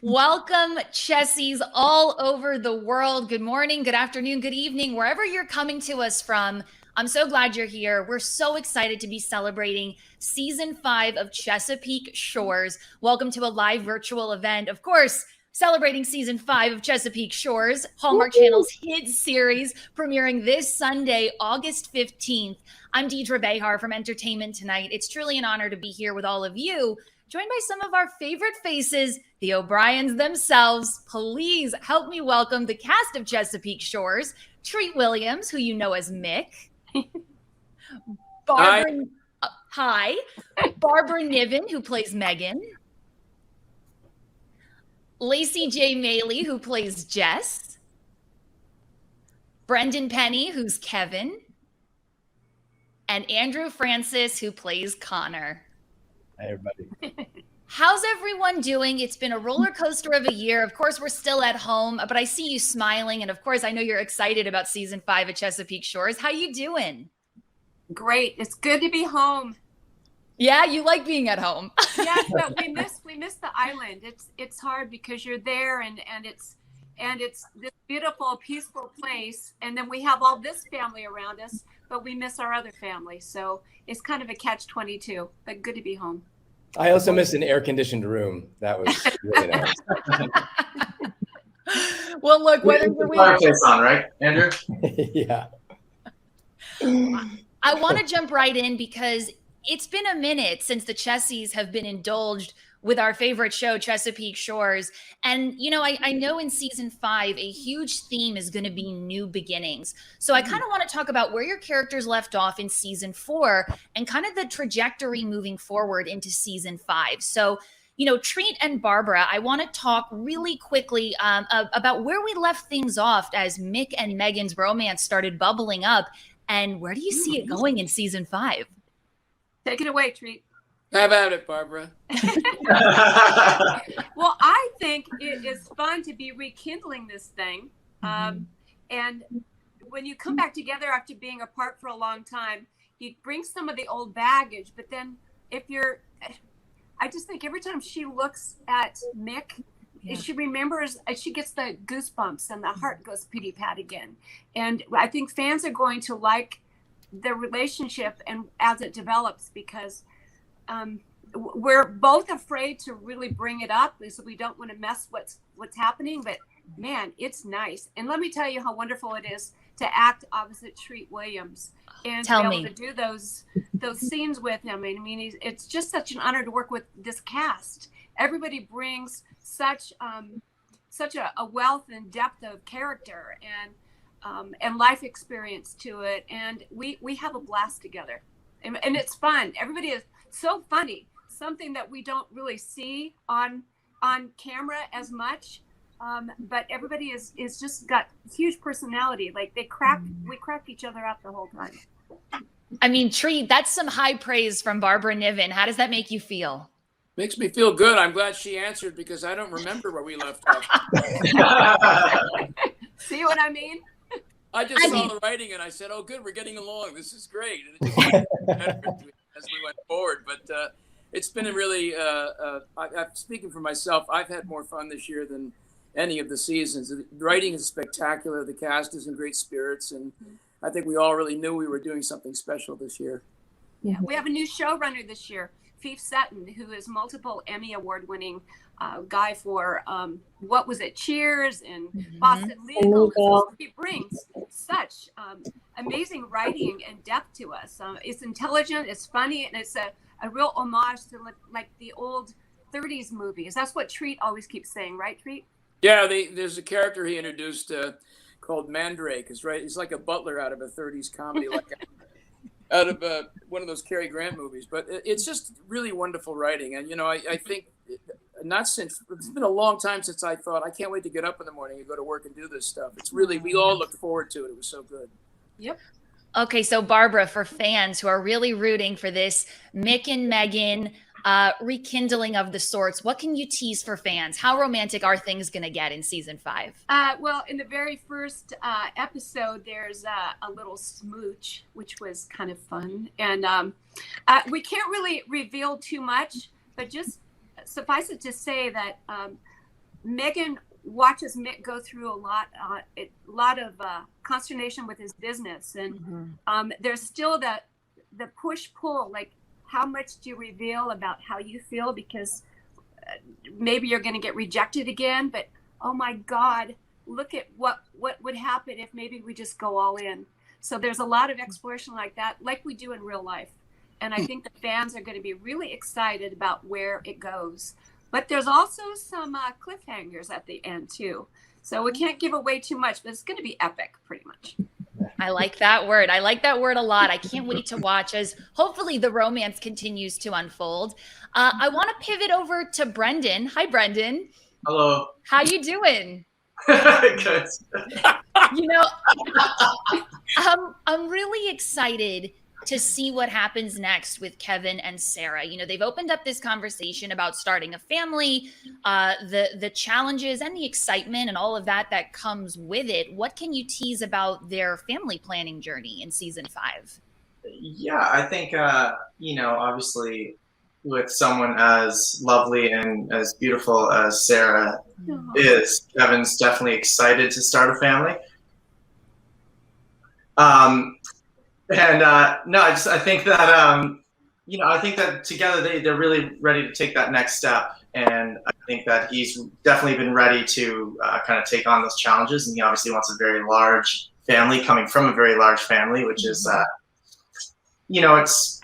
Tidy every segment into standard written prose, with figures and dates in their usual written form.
Welcome, Chessies all over the world. Good morning, good afternoon, good evening, wherever you're coming to us from. I'm so glad you're here. We're so excited to be celebrating season 5 of Chesapeake Shores. Welcome to a live virtual event. Of course, celebrating season 5 of Chesapeake Shores, Hallmark Channel's hit series, premiering this Sunday, August 15th. I'm Deidre Behar from Entertainment Tonight. It's truly an honor to be here with all of you, joined by some of our favorite faces, the O'Briens themselves. Please help me welcome the cast of Chesapeake Shores, Treat Williams, who you know as Mick. Barbara, hi. Barbara Niven, who plays Megan. Lacey J. Maley, who plays Jess. Brendan Penny, who's Kevin. And Andrew Francis, who plays Connor. Hi, everybody. How's everyone doing? It's been a roller coaster of a year. Of course, we're still at home, but I see you smiling. And of course, I know you're excited about season 5 of Chesapeake Shores. How you doing? Great. It's good to be home. Yeah, you like being at home. Yes, but we miss the island. It's hard because you're there and it's this beautiful, peaceful place. And then we have all this family around us, but we miss our other family. So it's kind of a catch-22, but good to be home. I also miss an air-conditioned room. That was really nice. Well, look, whether we fireplace on, right, Andrew? Yeah. I want to jump right in because it's been a minute since the Chessies have been indulged with our favorite show, Chesapeake Shores. And, you know, I know in season 5, a huge theme is going to be new beginnings. So I kind of want to talk about where your characters left off in season 4 and kind of the trajectory moving forward into season 5. So, you know, Treat and Barbara, I want to talk really quickly about where we left things off as Mick and Megan's romance started bubbling up. And where do you see it going in season 5? Take it away, Treat. Have at it, Barbara. Well, I think it is fun to be rekindling this thing. And when you come back together after being apart for a long time, you bring some of the old baggage. But then I just think every time she looks at Mick, she remembers, she gets the goosebumps and the heart goes pity-pat again. And I think fans are going to like the relationship and as it develops because we're both afraid to really bring it up because we don't want to mess what's happening. But man, it's nice. And let me tell you how wonderful it is to act opposite Treat Williams and to be able to do those scenes with him. I mean, it's just such an honor to work with this cast. Everybody brings such a wealth and depth of character and life experience to it, and we have a blast together, and it's fun. Everybody is so funny, something that we don't really see on camera as much, but everybody is just got huge personality. Like we crack each other up the whole time. I mean, Treat, that's some high praise from Barbara Niven. How does that make you feel? Makes me feel good. I'm glad she answered because I don't remember where we left off. See what I mean? I just saw the writing and I said, "Oh, good, we're getting along. This is great." And it just got better as we went forward. But it's been a really. I'm speaking for myself. I've had more fun this year than any of the seasons. The writing is spectacular. The cast is in great spirits, and I think we all really knew we were doing something special this year. Yeah, we have a new showrunner this year, Fief Sutton, who is multiple Emmy award-winning guy for what was it, Cheers and Boston Legal. So he brings such amazing writing and depth to us. It's intelligent, it's funny, and it's a real homage to like the old 30s movies. That's what Treat always keeps saying, right, Treat? Yeah, there's a character he introduced called Mandrake. Is right. He's like a butler out of a 30s comedy, like out of one of those Cary Grant movies. But it's just really wonderful writing. And, you know, I think it's been a long time since I thought, I can't wait to get up in the morning and go to work and do this stuff. It's really, we all looked forward to it. It was so good. Yep. Okay, so Barbara, for fans who are really rooting for this Mick and Megan rekindling of the sorts, what can you tease for fans? How romantic are things going to get in season 5? Well, in the very first episode, there's a little smooch, which was kind of fun. And we can't really reveal too much, but just suffice it to say that Megan watches Mick go through a lot of consternation with his business, and there's still the push pull. Like, how much do you reveal about how you feel, because maybe you're going to get rejected again? But oh my God, look at what would happen if maybe we just go all in. So there's a lot of exploration like that, like we do in real life. And I think the fans are going to be really excited about where it goes. But there's also some cliffhangers at the end too. So we can't give away too much, but it's going to be epic pretty much. I like that word. I like that word a lot. I can't wait to watch as hopefully the romance continues to unfold. I want to pivot over to Brendan. Hi, Brendan. Hello. How you doing? Good. You know, I'm really excited to see what happens next with Kevin and Sarah. You know, they've opened up this conversation about starting a family, the challenges and the excitement and all of that comes with it. What can you tease about their family planning journey in season 5? Yeah, I think, obviously with someone as lovely and as beautiful as Sarah is, Kevin's definitely excited to start a family. I think that I think that together they're really ready to take that next step, and I think that he's definitely been ready to kind of take on those challenges, and he obviously wants a very large family, coming from a very large family, which is it's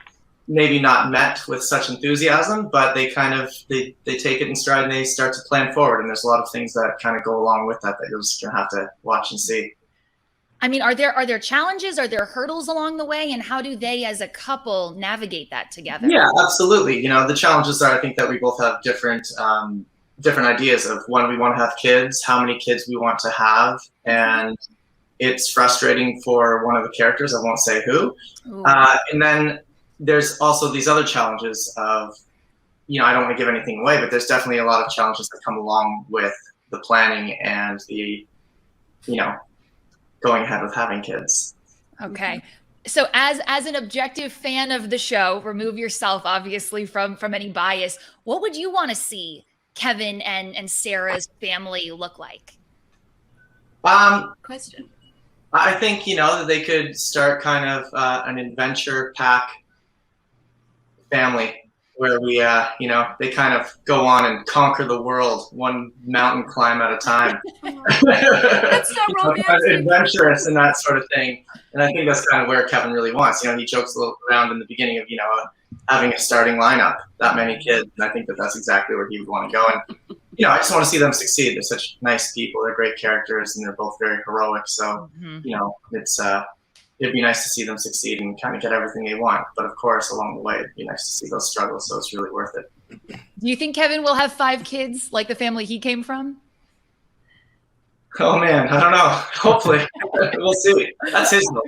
maybe not met with such enthusiasm, but they kind of they take it in stride and they start to plan forward, and there's a lot of things that kind of go along with that you're just gonna have to watch and see. I mean, are there challenges? Are there hurdles along the way? And how do they as a couple navigate that together? Yeah, absolutely. You know, the challenges are, I think that we both have different ideas of when we want to have kids, how many kids we want to have. And it's frustrating for one of the characters, I won't say who. And then there's also these other challenges of, I don't want to give anything away, but there's definitely a lot of challenges that come along with the planning and the, going ahead with having kids. Okay. So as an objective fan of the show, remove yourself obviously from any bias. What would you want to see Kevin and Sarah's family look like? Question. I think, that they could start kind of an adventure pack family where we, they kind of go on and conquer the world, one mountain climb at a time. That's so romantic. Kind of adventurous and that sort of thing. And I think that's kind of where Kevin really wants. He jokes a little around in the beginning of, having a starting lineup, that many kids. And I think that that's exactly where he would want to go. And, I just want to see them succeed. They're such nice people. They're great characters, and they're both very heroic. So, it'd be nice to see them succeed and kind of get everything they want. But of course, along the way, it'd be nice to see those struggles. So it's really worth it. Do you think Kevin will have 5 kids like the family he came from? Oh man, I don't know. Hopefully, we'll see. That's his goal.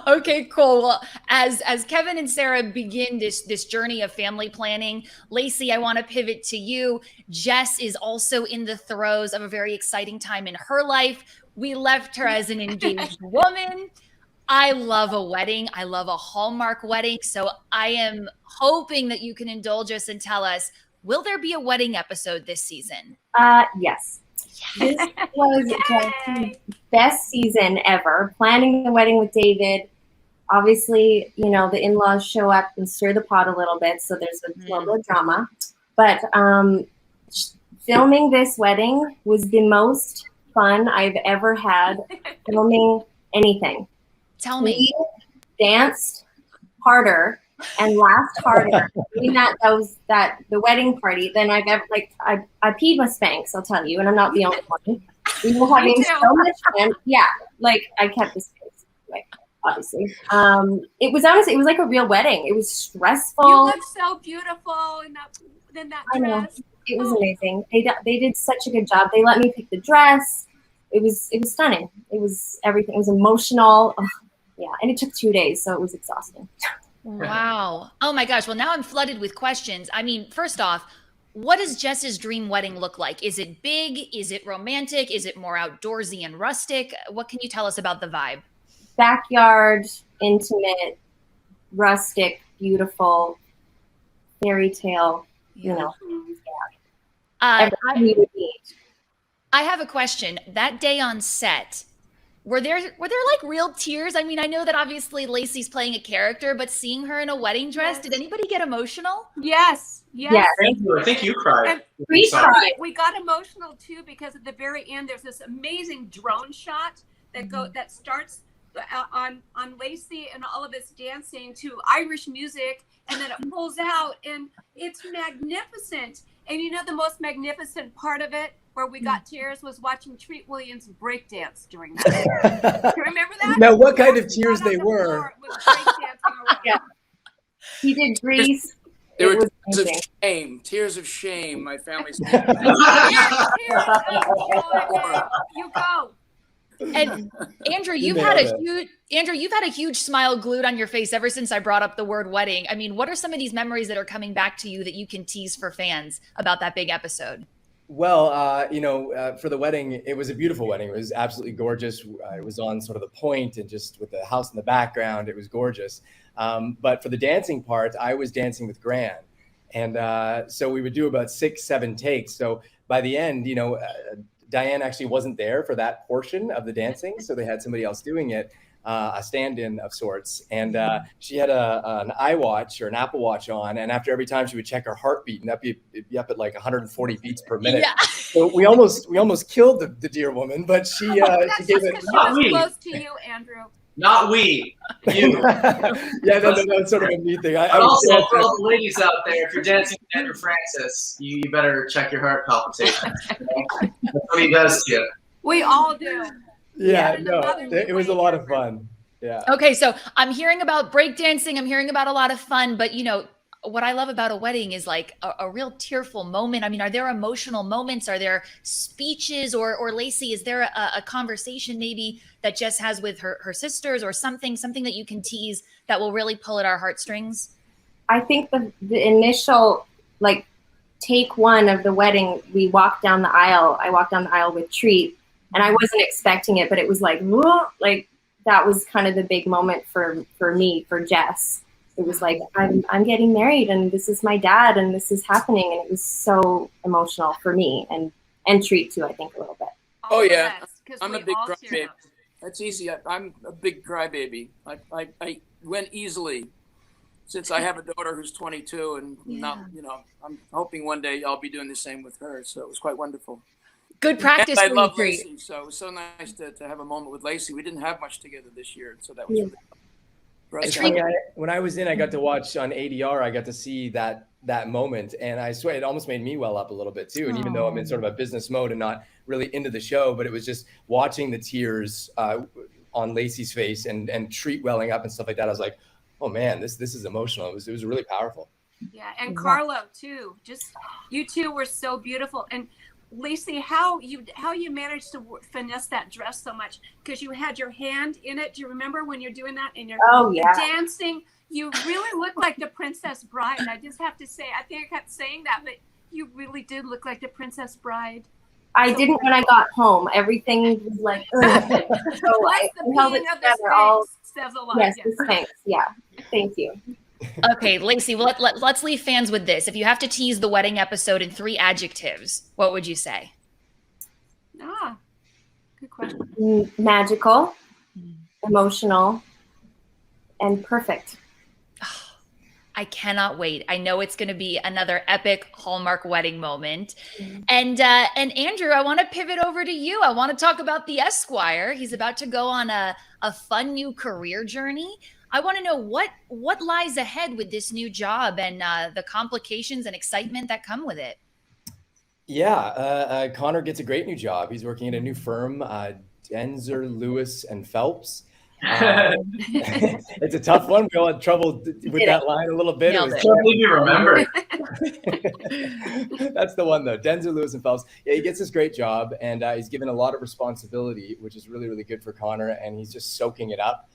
Okay, cool. Well, as Kevin and Sarah begin this journey of family planning, Lacey, I want to pivot to you. Jess is also in the throes of a very exciting time in her life. We left her as an engaged woman. I love a wedding. I love a Hallmark wedding. So I am hoping that you can indulge us and tell us, will there be a wedding episode this season? Yes. This was Jess's best season ever. Planning the wedding with David. Obviously, the in-laws show up and stir the pot a little bit, so there's a little bit of drama. But filming this wedding was the most fun I've ever had filming anything. Tell me. We danced harder and laughed harder doing the wedding party than I've ever, I peed my Spanx, I'll tell you, and I'm not the only one. We were having so much fun. Yeah, I kept the Spanx, obviously. It was like a real wedding. It was stressful. You look so beautiful in that dress. I know. It was amazing. They did such a good job. They let me pick the dress. It was stunning. It was everything. It was emotional. Oh, yeah, and it took 2 days, so it was exhausting. Wow. Oh my gosh. Well, now I'm flooded with questions. I mean, first off, what does Jess's dream wedding look like? Is it big? Is it romantic? Is it more outdoorsy and rustic? What can you tell us about the vibe? Backyard, intimate, rustic, beautiful, fairy tale, everything you would need. I have a question. That day on set, were there like real tears? I mean, I know that obviously Lacey's playing a character, but seeing her in a wedding dress, did anybody get emotional? Yes. I think you cried. And We cried. we got emotional too because at the very end there's this amazing drone shot that starts on Lacey and all of us dancing to Irish music, and then it pulls out, and it's magnificent. And you know the most magnificent part of it, where we got tears, was watching Treat Williams breakdance during that. You remember that? Now, what kind of tears they were? Yeah. He did Grease. There It were was tears of amazing. shame. Tears of shame. My family's. You go. And Andrew, You you've had nailed a huge smile glued on your face ever since I brought up the word wedding. I mean, what are some of these memories that are coming back to you that you can tease for fans about that big episode? Well, for the wedding, it was a beautiful wedding. It was absolutely gorgeous. It was on sort of the point and just with the house in the background. It was gorgeous. But for the dancing part, I was dancing with Gran. And so we would do about 6-7 takes. So by the end, Diane actually wasn't there for that portion of the dancing. So they had somebody else doing it, a stand-in of sorts. And she had an iWatch or an Apple Watch on. And after every time she would check her heartbeat, and it'd be up at like 140 beats per minute. Yeah. So we almost killed the dear woman, but she gave it. She was close to you, Andrew. Not we, you. Yeah, that's sort of a neat thing. I But was also, for all the ladies out there, if you're dancing with Andrew Francis, you better check your heart palpitations. That's what he does to you. We all do. Yeah, Yeah. no, it was a lot of fun. Yeah. Okay, so I'm hearing about breakdancing. I'm hearing about a lot of fun, but what I love about a wedding is like a real tearful moment. I mean, are there emotional moments? Are there speeches or Lacey, is there a conversation maybe that Jess has with her sisters or something that you can tease that will really pull at our heartstrings? I think the initial, like, take one of the wedding, we walked down the aisle. I walked down the aisle with Treat, and I wasn't expecting it, but it was like, whoa, like that was kind of the big moment for me, for Jess. It was like, I'm getting married, and this is my dad, and this is happening, and it was so emotional for me, and Treat too, I think, a little bit. Oh yeah, Yes, I'm a we big all crybaby. tear up. That's easy. I'm a big crybaby. I went easily since I have a daughter who's 22, and now I'm hoping one day I'll be doing the same with her. So it was quite wonderful. Good practice. And I for love you, Treat. Lacey, so it was so nice to have a moment with Lacey. We didn't have much together this year, so that was really fun. For us It's to funny, have- when I was in, I got to watch on ADR. I got to see that moment, and I swear it almost made me well up a little bit too. And even though I'm in sort of a business mode and not really into the show, but it was just watching the tears on Lacey's face and Treat welling up and stuff like that. I was like, oh man, this is emotional. It was really powerful. Yeah, and Carlo too. Just you two were so beautiful. And Lacey, how you managed to finesse that dress so much, because you had your hand in it. Do you remember when you're doing that and you're dancing? You really look like the Princess Bride. I just have to say, I think I kept saying that, but you really did look like the Princess Bride. I didn't when I got home. Everything was like, so I held it together. All says a lot. yes, thanks. Yeah, thank you. Okay, Lacey, well, let's leave fans with this. If you have to tease the wedding episode in 3 adjectives, what would you say? Good question. Magical, emotional, and perfect. I cannot wait. I know it's going to be another epic Hallmark wedding moment. And Andrew, I want to pivot over to you. I want to talk about the Esquire. He's about to go on a fun new career journey. I want to know what lies ahead with this new job and the complications and excitement that come with it. Yeah, Connor gets a great new job. He's working at a new firm, Denzer, Lewis, and Phelps. It's a tough one. We all had trouble with that line a little bit. Nailed it. I can't believe you remember. That's the one though. Denzer, Lewis, and Phelps. Yeah, he gets this great job, and he's given a lot of responsibility, which is really, really good for Connor, and he's just soaking it up.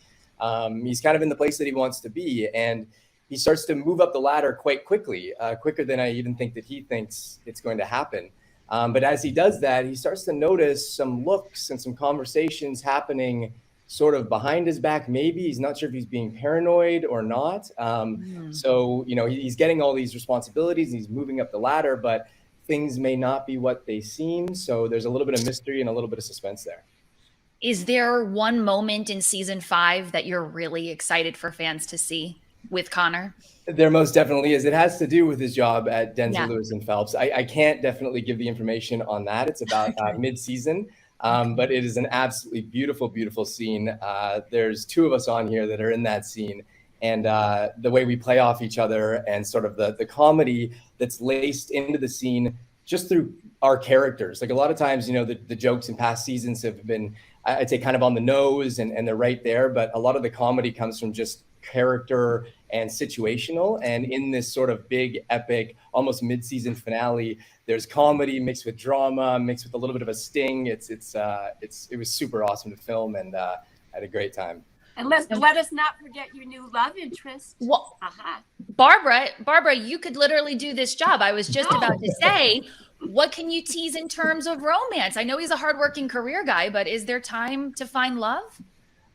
He's kind of in the place that he wants to be, and he starts to move up the ladder quite quickly, quicker than I even think that he thinks it's going to happen. But as he does that, he starts to notice some looks and some conversations happening sort of behind his back. Maybe he's not sure if he's being paranoid or not. So, he's getting all these responsibilities and he's moving up the ladder, but things may not be what they seem. So there's a little bit of mystery and a little bit of suspense there. Is there one moment in season 5 that you're really excited for fans to see with Connor? There most definitely is. It has to do with his job at Denzer, Yeah. Lewis and Phelps. I can't definitely give the information on that. It's about mid-season, but it is an absolutely beautiful, beautiful scene. There's 2 of us on here that are in that scene. And the way we play off each other and sort of the comedy that's laced into the scene just through our characters. Like a lot of times, you know, the jokes in past seasons have been, I'd say, kind of on the nose and they're right there. But a lot of the comedy comes from just character and situational. And in this sort of big, epic, almost mid-season finale, there's comedy mixed with drama, mixed with a little bit of a sting. It was super awesome to film, and I had a great time. And let us not forget your new love interest. Well, Barbara, you could literally do this job. I was just about to say, what can you tease in terms of romance? I know he's a hardworking career guy, but is there time to find love?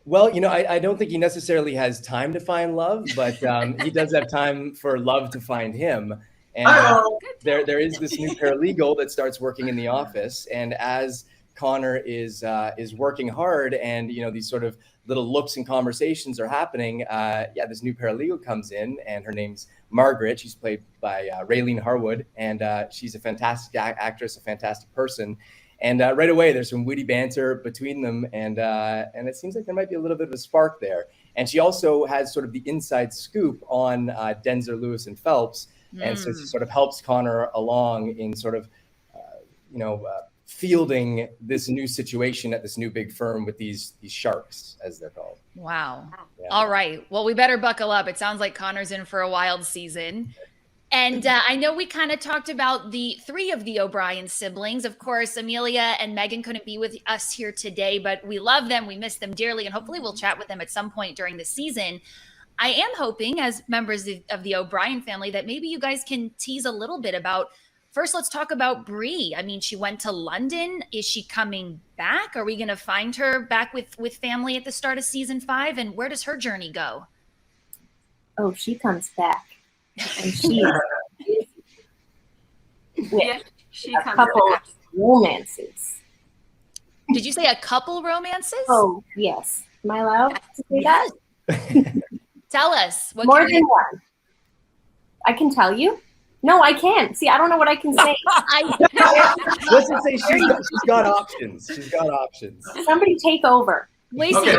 Well, you know, I don't think he necessarily has time to find love, but he does have time for love to find him. And there is this new paralegal that starts working in the office, and as Connor is working hard, and you know, these sort of little looks and conversations are happening. This new paralegal comes in, and her name's Margaret. She's played by Raylene Harwood, and she's a fantastic actress, a fantastic person. And right away, there's some witty banter between them, and it seems like there might be a little bit of a spark there. And she also has sort of the inside scoop on Denzer, Lewis, and Phelps, and so she sort of helps Connor along in sort of, fielding this new situation at this new big firm with these sharks, as they're called. Wow. Yeah. All right. Well, we better buckle up. It sounds like Connor's in for a wild season. And I know we kind of talked about the 3 of the O'Brien siblings. Of course, Amelia and Megan couldn't be with us here today, but we love them. We miss them dearly. And hopefully we'll chat with them at some point during the season. I am hoping, as members of the O'Brien family, that maybe you guys can tease a little bit about. First, let's talk about Brie. I mean, she went to London. Is she coming back? Are we going to find her back with family at the start of season 5? And where does her journey go? Oh, she comes back. And she is with a couple of romances. Did you say a couple romances? Oh, yes. Am I allowed to say that? Tell us. What More than one. I can tell you. No, I can't. See, I don't know what I can say. Let's just say she's got options. She's got options. Somebody take over. Lacey, Okay,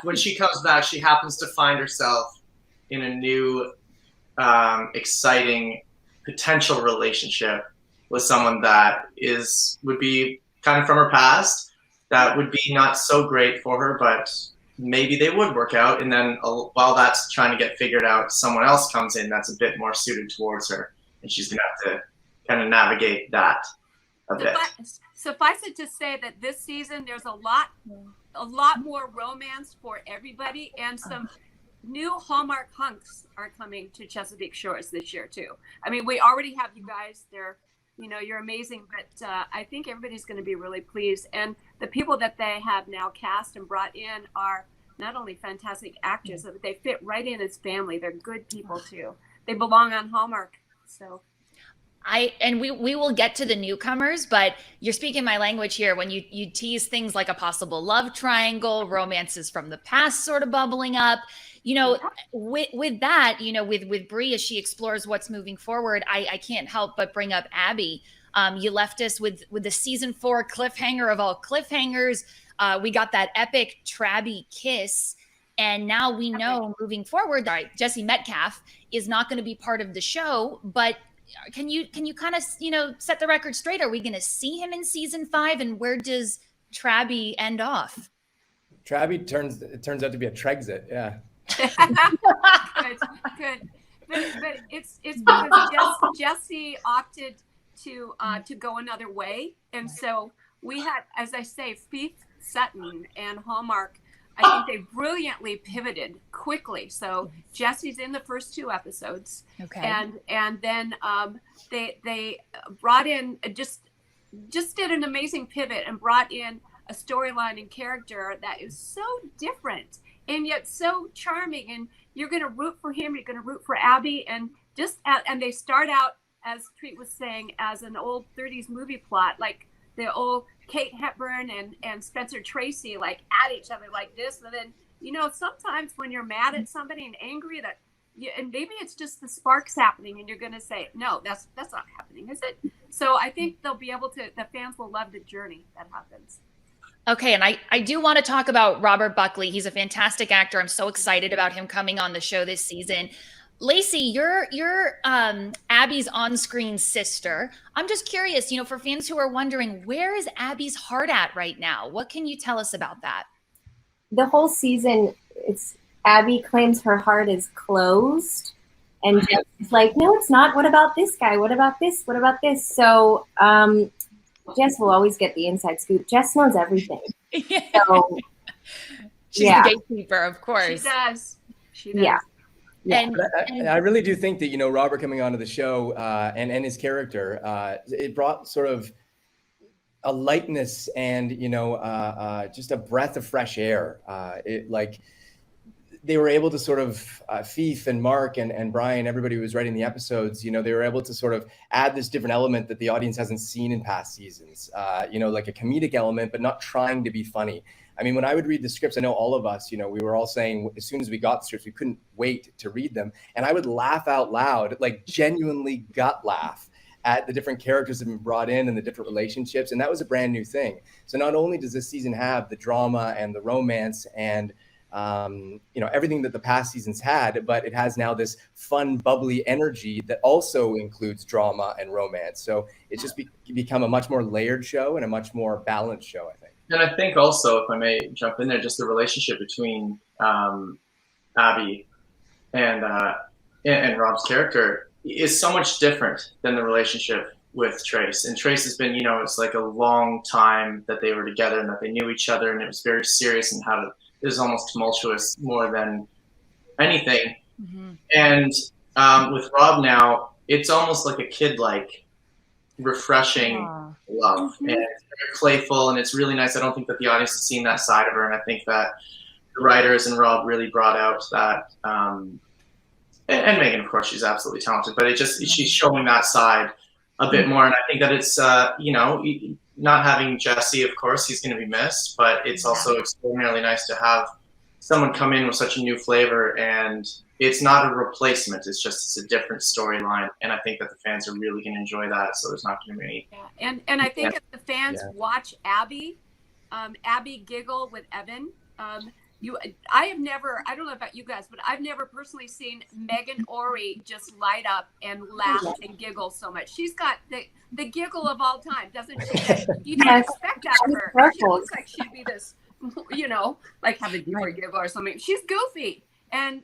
when she comes back, she happens to find herself in a new, exciting potential relationship with someone that would be kind of from her past, that would be not so great for her, but maybe they would work out. And then while that's trying to get figured out, someone else comes in that's a bit more suited towards her, and she's gonna have to kind of navigate that a bit. Suffice it to say that this season there's a lot more romance for everybody, and some new Hallmark hunks are coming to Chesapeake Shores this year too. I mean, we already have you guys. You're amazing, but I think everybody's going to be really pleased. And the people that they have now cast and brought in are not only fantastic actors, but they fit right in as family. They're good people too. They belong on Hallmark. So. We will get to the newcomers, but you're speaking my language here when you tease things like a possible love triangle, romances from the past sort of bubbling up. You know, with that, you know, with Brie, as she explores what's moving forward, I can't help but bring up Abby. You left us with the season 4 cliffhanger of all cliffhangers. We got that epic Trabby kiss. And now we know moving forward, Jesse Metcalf is not going to be part of the show, but can you kind of, set the record straight? Are we going to see him in season 5? And where does Trabby end off? Trabby turns out to be a Trexit. Yeah. Good. But it's because Jesse opted to go another way. And so we had, as I say, Faith Sutton and Hallmark, I think they brilliantly pivoted quickly. So Jesse's in the first 2 episodes. Okay. And then they brought in, just did an amazing pivot and brought in a storyline and character that is so different and yet so charming. And you're going to root for him. You're going to root for Abby. And they start out as Treat was saying, as an old 30s movie plot, like the old Kate Hepburn and Spencer Tracy, like at each other like this. And then, sometimes when you're mad at somebody and angry and maybe it's just the sparks happening and you're going to say, no, that's not happening, is it? So I think they'll be able to, the fans will love the journey that happens. Okay, and I do want to talk about Robert Buckley. He's a fantastic actor. I'm so excited about him coming on the show this season. Lacey, you're Abby's on-screen sister. I'm just curious, for fans who are wondering, where is Abby's heart at right now? What can you tell us about that? The whole season, Abby claims her heart is closed, and Jess is like, no, it's not. What about this guy? What about this? What about this? So Jess will always get the inside scoop. Jess knows everything. So, She's the gatekeeper, of course. She does. Yeah. And I really do think that, Robert coming onto the show and his character, it brought sort of a lightness and, just a breath of fresh air. They were able to sort of, Fief and Mark and Brian, everybody who was writing the episodes, they were able to sort of add this different element that the audience hasn't seen in past seasons, like a comedic element, but not trying to be funny. I mean, when I would read the scripts, I know all of us, we were all saying as soon as we got the scripts, we couldn't wait to read them. And I would laugh out loud, like genuinely gut laugh at the different characters that have been brought in and the different relationships. And that was a brand new thing. So not only does this season have the drama and the romance and, everything that the past seasons had, but it has now this fun, bubbly energy that also includes drama and romance. So it's just become a much more layered show and a much more balanced show, I think. And I think also, if I may jump in there, just the relationship between Abby and Rob's character is so much different than the relationship with Trace. And Trace has been, it's like a long time that they were together and that they knew each other, and it was very serious and it was almost tumultuous more than anything. Mm-hmm. And with Rob now, it's almost like a kid-like, refreshing love. Mm-hmm. And it's very playful, and it's really nice. I don't think that the audience has seen that side of her, and I think that the writers and Rob really brought out that. And Megan, of course, she's absolutely talented, but she's showing that side a bit more. And I think that it's, not having Jesse, of course, he's going to be missed, but it's also extraordinarily nice to have someone come in with such a new flavor, and it's not a replacement. It's a different storyline. And I think that the fans are really going to enjoy that. So there's not going to be any. Yeah. And I think if the fans watch Abby giggle with Evan, I don't know about you guys, but I've never personally seen Megan Ori just light up and laugh and giggle so much. She's got the giggle of all time, doesn't she? You don't expect that of her. She looks like she'd be this, like have a deeper giggle or something. She's goofy. And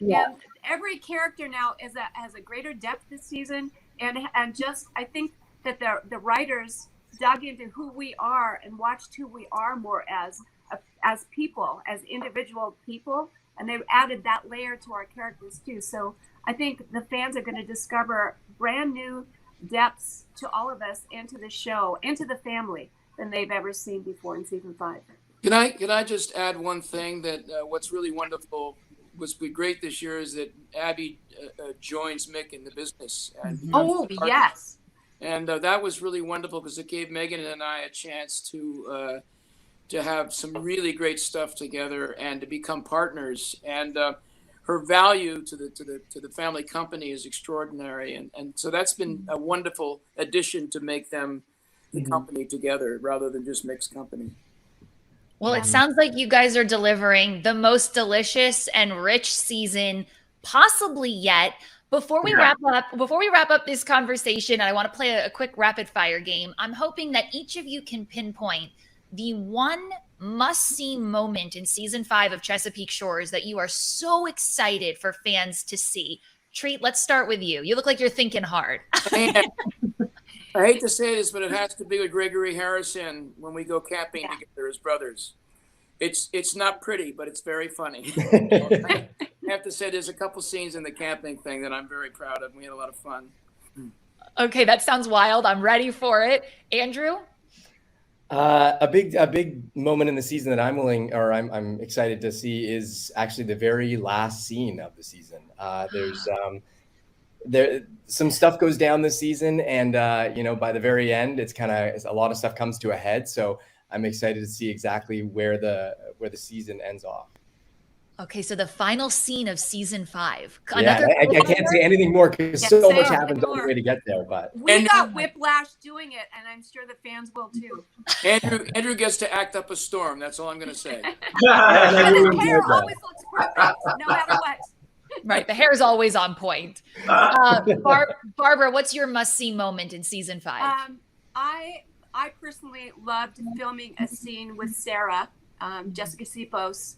every character now has a greater depth this season. And just, I think that the writers dug into who we are and watched who we are more as people, as individual people, and they've added that layer to our characters too. So I think the fans are going to discover brand new depths to all of us and to the show and to the family than they've ever seen before in season 5. Can I just add one thing that what's really wonderful, what's been great this year is that Abby joins Mick in the business. And yes. And that was really wonderful because it gave Megan and I a chance to have some really great stuff together and to become partners. And her value to the family company is extraordinary. And so that's been a wonderful addition to make them the company together rather than just Mick's company. Well, it sounds like you guys are delivering the most delicious and rich season possibly yet. Before we wrap up this conversation, I want to play a quick rapid fire game. I'm hoping that each of you can pinpoint the one must-see moment in season 5 of Chesapeake Shores that you are so excited for fans to see. Treat, let's start with you. You look like you're thinking hard. I hate to say this, but it has to be with Gregory Harrison when we go camping together as brothers. It's not pretty, but it's very funny. I have to say there's a couple scenes in the camping thing that I'm very proud of. We had a lot of fun. Okay, that sounds wild. I'm ready for it. Andrew? A big moment in the season that I'm excited to see is actually the very last scene of the season. There's some stuff goes down this season, and by the very end, it's a lot of stuff comes to a head. So I'm excited to see exactly where the season ends off. Okay, so the final scene of season 5. Yeah, I can't say anything more because so much happens on the way to get there. But we got whiplash doing it, and I'm sure the fans will too. Andrew gets to act up a storm. That's all I'm going to say. And the hair always looks perfect, no matter what. Right, the hair's always on point. Barbara, what's your must-see moment in season 5? I personally loved filming a scene with Sarah, Jessica Sipos.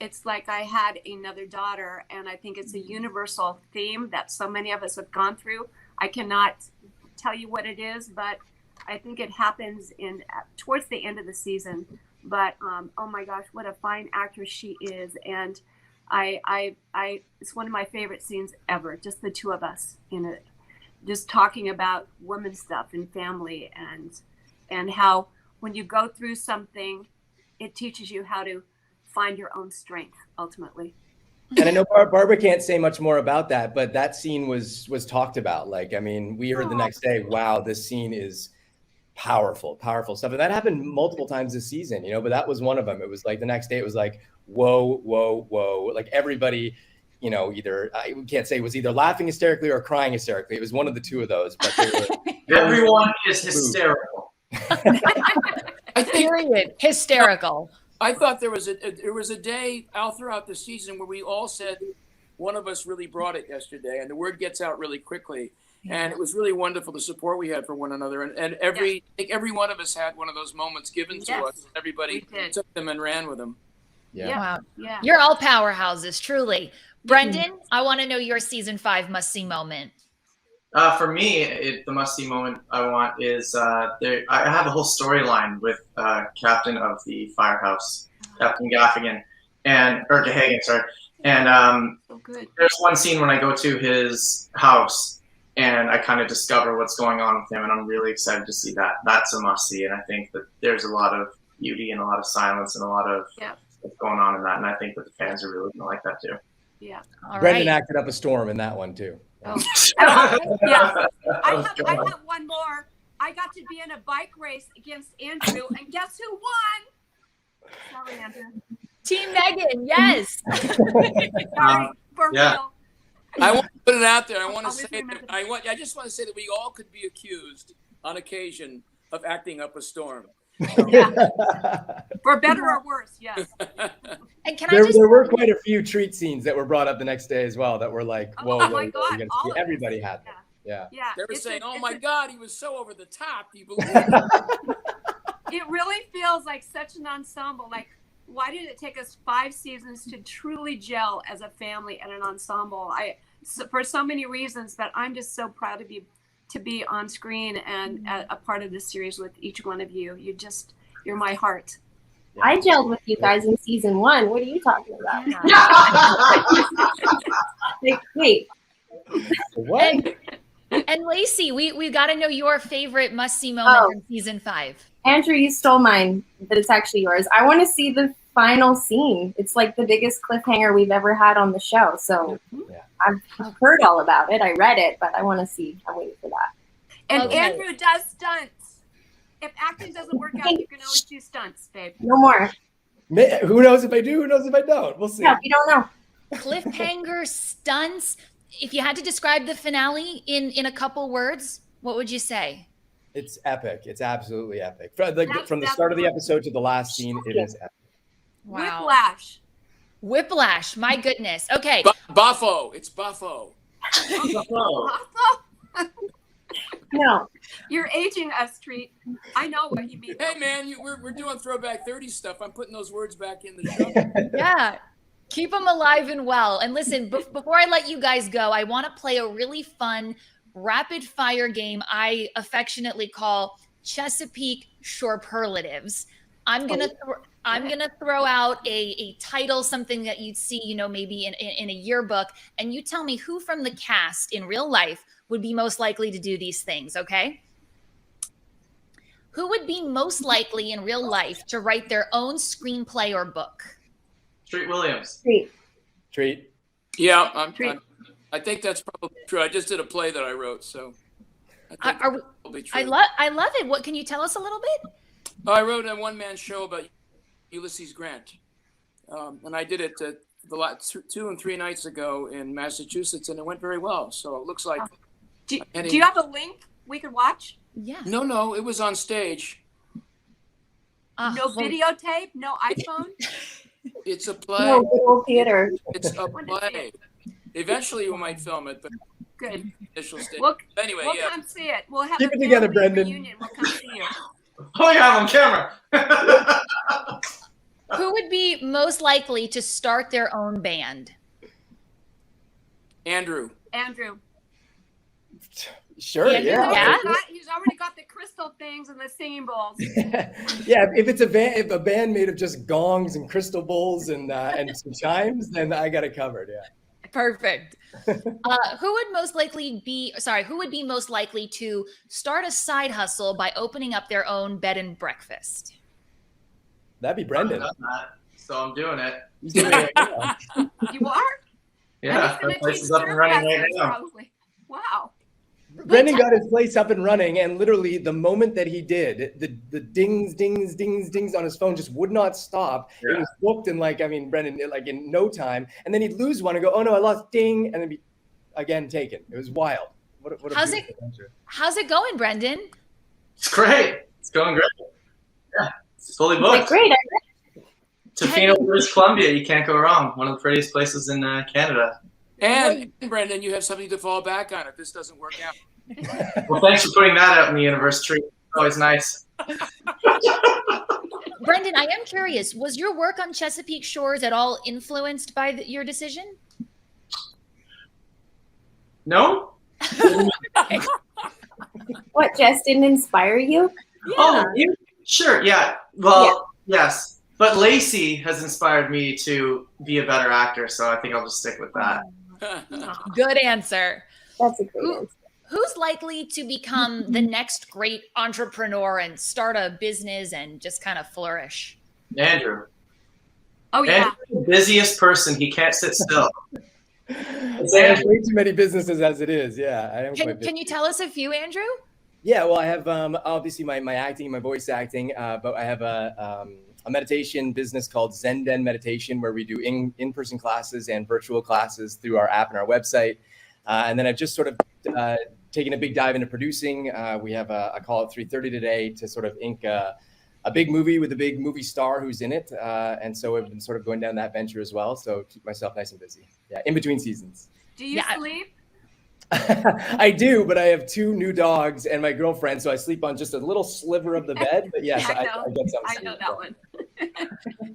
It's like I had another daughter, and I think it's a universal theme that so many of us have gone through. I cannot tell you what it is, but I think it happens towards the end of the season. But oh my gosh, what a fine actress she is, and it's one of my favorite scenes ever. Just the two of us in it, just talking about women stuff and family, and how when you go through something, it teaches you how to find your own strength ultimately. And I know Barbara can't say much more about that, but that scene was talked about. Like, I mean, we heard the next day, wow, this scene is powerful stuff. And that happened multiple times this season, but that was one of them. It was like the next day, it was like, whoa, whoa, whoa. Like everybody, either, I can't say it was either laughing hysterically or crying hysterically. It was one of the two of those, but everyone is hysterical. Period. Hysterical. I thought there was a day all throughout the season where we all said one of us really brought it yesterday, and the word gets out really quickly. And it was really wonderful, the support we had for one another. And I think every one of us had one of those moments given to us. Everybody took them and ran with them. Yeah. Wow. Yeah. You're all powerhouses, truly. Brendan, I want to know your season 5 must-see moment. For me, the must-see moment I want is I have a whole storyline with Captain of the Firehouse, Captain Gaffigan, or Gahagan, sorry. And there's one scene when I go to his house and I kind of discover what's going on with him, and I'm really excited to see that. That's a must-see, and I think that there's a lot of beauty and a lot of silence and a lot of stuff going on in that, and I think that the fans are really going to like that too. Yeah. Brendan acted up a storm in that one too. Oh. I have one more. I got to be in a bike race against Andrew, and guess who won? Sorry, Andrew. Team Megan, yes. Sorry, for real. I want to put it out there. I want to say that I just want to say that we all could be accused on occasion of acting up a storm. Yeah. For better or worse, yes. And there were quite a few treat scenes that were brought up the next day as well that were like, whoa, my God, everybody had them. Yeah. They were saying, oh my God, he was so over the top. Do you believe it? It really feels like such an ensemble. Like, why did it take us 5 seasons to truly gel as a family and an ensemble? For so many reasons, but I'm just so proud to be on screen and a part of this series with each one of you. You're my heart. I gelled with you guys in season 1. What are you talking about? Wait. What? And Lacey, we got to know your favorite must-see moment in season 5. Andrew, you stole mine, but it's actually yours. I want to see the final scene. It's like the biggest cliffhanger we've ever had on the show. So I've heard all about it. I read it, but I want to see. I'm waiting for that. And Andrew does stunts. If acting doesn't work out, you can always do stunts, babe. No more. Who knows if I do? Who knows if I don't? We'll see. Yeah, we don't know. Cliffhanger, stunts. If you had to describe the finale in a couple words, what would you say? It's epic. It's absolutely epic. From the start of the episode to the last scene, it is epic. Wow. Whiplash. My goodness. Okay. Buffo. It's Buffo. No. You're aging us, Treat. I know what you mean. Hey, man, we're doing Throwback 30s stuff. I'm putting those words back in the show. Yeah. Keep them alive and well. And listen, before I let you guys go, I want to play a really fun rapid fire game I affectionately call Chesapeake Shorsuperlatives. I'm gonna throw out a title, something that you'd see, maybe in a yearbook, and you tell me who from the cast in real life would be most likely to do these things, okay? Who would be most likely in real life to write their own screenplay or book? Treat Williams. Treat. Treat. Yeah, I'm I think that's probably true. I just did a play that I wrote, so I think that's probably true. I love it. What can you tell us a little bit? I wrote a one-man show about Ulysses Grant, and I did it the last 2 and 3 nights ago in Massachusetts, and it went very well. So it looks like. Do you have a link we could watch? Yeah. No, it was on stage. No videotape, no iPhone. It's a play. No, good old theater. It's a play. Eventually, we might film it, but Good. initial stage. We'll Yeah. come see it. We'll have Keep a it together, family Brendan. reunion. We'll come see you. Oh yeah, I'm on camera. Who would be most likely to start their own band? Andrew. Sure, Yeah. He's already got the crystal things and the singing bowls. Yeah, if a band made of just gongs and crystal bowls and some chimes, then I got it covered. Yeah. Perfect. Who would be most likely to start a side hustle by opening up their own bed and breakfast? That'd be Brendan. So I'm doing it. He's doing it right now. You are? Yeah, And the he's place gonna is up and running right teach now. probably. Wow. Brendan got his place up and running, and literally the moment that he did, the dings, dings, dings, dings on his phone just would not stop. Yeah. It was booked in Brendan, like in no time. And then he'd lose one and go, oh no, I lost, ding, and then be again taken. It was wild. What a How's beautiful adventure. How's it going, Brendan? It's great. It's going great. Yeah, it's fully Like, booked. great. Tofino, British Columbia. You can't go wrong. One of the prettiest places in Canada. And Brendan, you have something to fall back on if this doesn't work out. Well, thanks for putting that out in the universe, Tree. Always nice. Brendan, I am curious, was your work on Chesapeake Shores at all influenced by your decision? No? What, Jess didn't inspire you? Oh, sure. Yeah. Well, yes. But Lacey has inspired me to be a better actor, so I think I'll just stick with that. Good answer. That's a great answer. Who's likely to become the next great entrepreneur and start a business and just kind of flourish? Andrew. Oh, yeah. Andrew's the busiest person. He can't sit still. I have way too many businesses as it is. Yeah, I am quite busy. Can you tell us a few, Andrew? Yeah, well, I have obviously my acting, my voice acting, but I have a meditation business called Zen Den Meditation, where we do in-person classes and virtual classes through our app and our website. And then I've just sort of taken a big dive into producing. We have a call at 3:30 today to sort of ink a big movie with a big movie star who's in it. And so I've been sort of going down that venture as well. So keep myself nice and busy. Yeah, in between seasons. Do you sleep? I do, but I have 2 new dogs and my girlfriend, so I sleep on just a little sliver of the bed. But yes, I get some sleep. I know that one.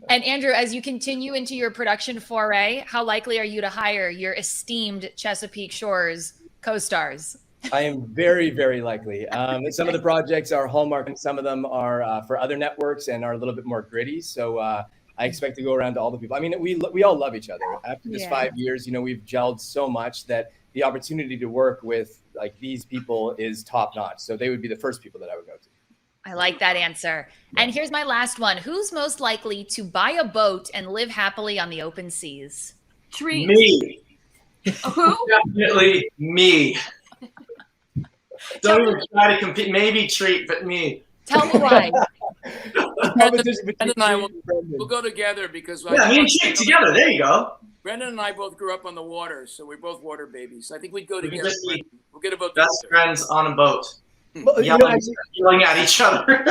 And Andrew, as you continue into your production foray, how likely are you to hire your esteemed Chesapeake Shores co-stars? I am very, very likely. Some of the projects are Hallmark, and some of them are for other networks and are a little bit more gritty. So I expect to go around to all the people. I mean, we all love each other. After this 5 years, we've gelled so much that the opportunity to work with like these people is top notch. So they would be the first people that I would go to. I like that answer. And here's my last one. Who's most likely to buy a boat and live happily on the open seas? Treat. Me. Who? Definitely me. Don't even try to compete. Maybe Treat, but me. Tell me why. Brendan and I will go together because Yeah, me and Treat together. There you go. Brendan and I both grew up on the water, so we're both water babies. I think we'd go together. just be We'll get a boat Best together. friends on a boat. Well, Yelling at each other.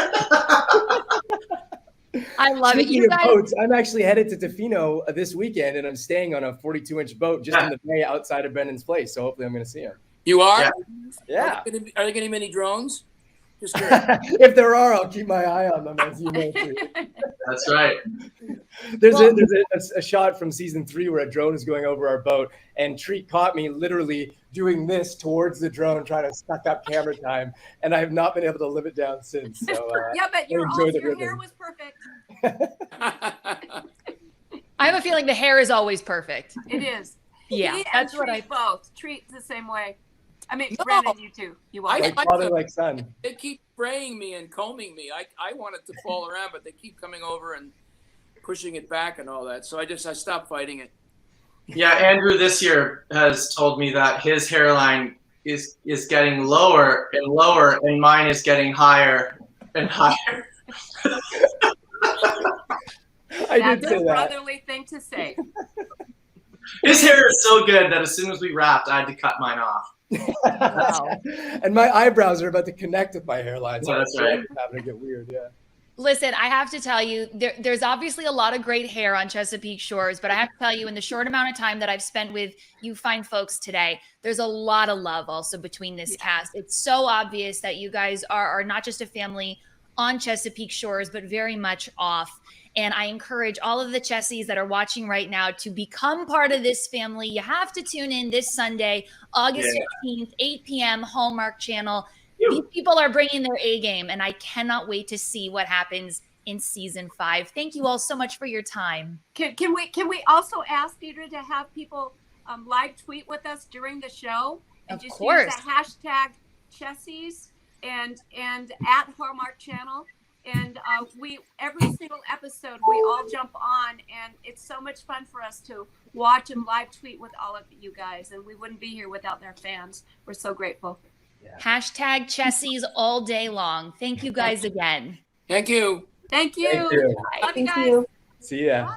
I love it. Speaking You of guys, boats, I'm actually headed to Tofino this weekend, and I'm staying on a 42-inch boat just in the bay outside of Brendan's place. So hopefully I'm going to see him. You are? Yeah. Yeah. Are there going to be many drones? Just curious. If there are, I'll keep my eye on them, as you know. Too. That's right. There's a shot from season 3 where a drone is going over our boat, and Treat caught me literally doing this towards the drone, trying to suck up camera time, and I have not been able to live it down since. So Yeah, but your rhythm. hair was perfect. I have a feeling the hair is always perfect. It is. Yeah, He that's and what I Treat both. Treat the same way. I mean, No. Brendan, you too. You are. Like father, like son. They keep spraying me and combing me. I want it to fall around, but they keep coming over and pushing it back and all that. So I stopped fighting it. Yeah, Andrew this year has told me that his hairline is getting lower and lower, and mine is getting higher and higher. I That's did say a that. brotherly thing to say. His hair is so good that as soon as we wrapped, I had to cut mine off. Wow. And my eyebrows are about to connect with my hairline, so Yeah, that's right. it's having to get weird. Yeah. Listen, I have to tell you, there's obviously a lot of great hair on Chesapeake Shores, but I have to tell you, in the short amount of time that I've spent with you fine folks today, there's a lot of love also between this cast. It's so obvious that you guys are not just a family on Chesapeake Shores, but very much off. And I encourage all of the Chessies that are watching right now to become part of this family. You have to tune in this Sunday, August 15th, 8 p.m., Hallmark Channel. These people are bringing their A game, and I cannot wait to see what happens in season 5. Thank you all so much for your time. Can we also ask Deidre to have people live tweet with us during the show and Of just course. use the hashtag Chessies and at Hallmark Channel, and we every single episode we all jump on, and it's so much fun for us to watch and live tweet with all of you guys, and we wouldn't be here without their fans. We're so grateful. Hashtag Chessies all day long. Thank you guys again. Thank you. Thank you. Thank you. Love you Thank guys. you. See ya. Bye.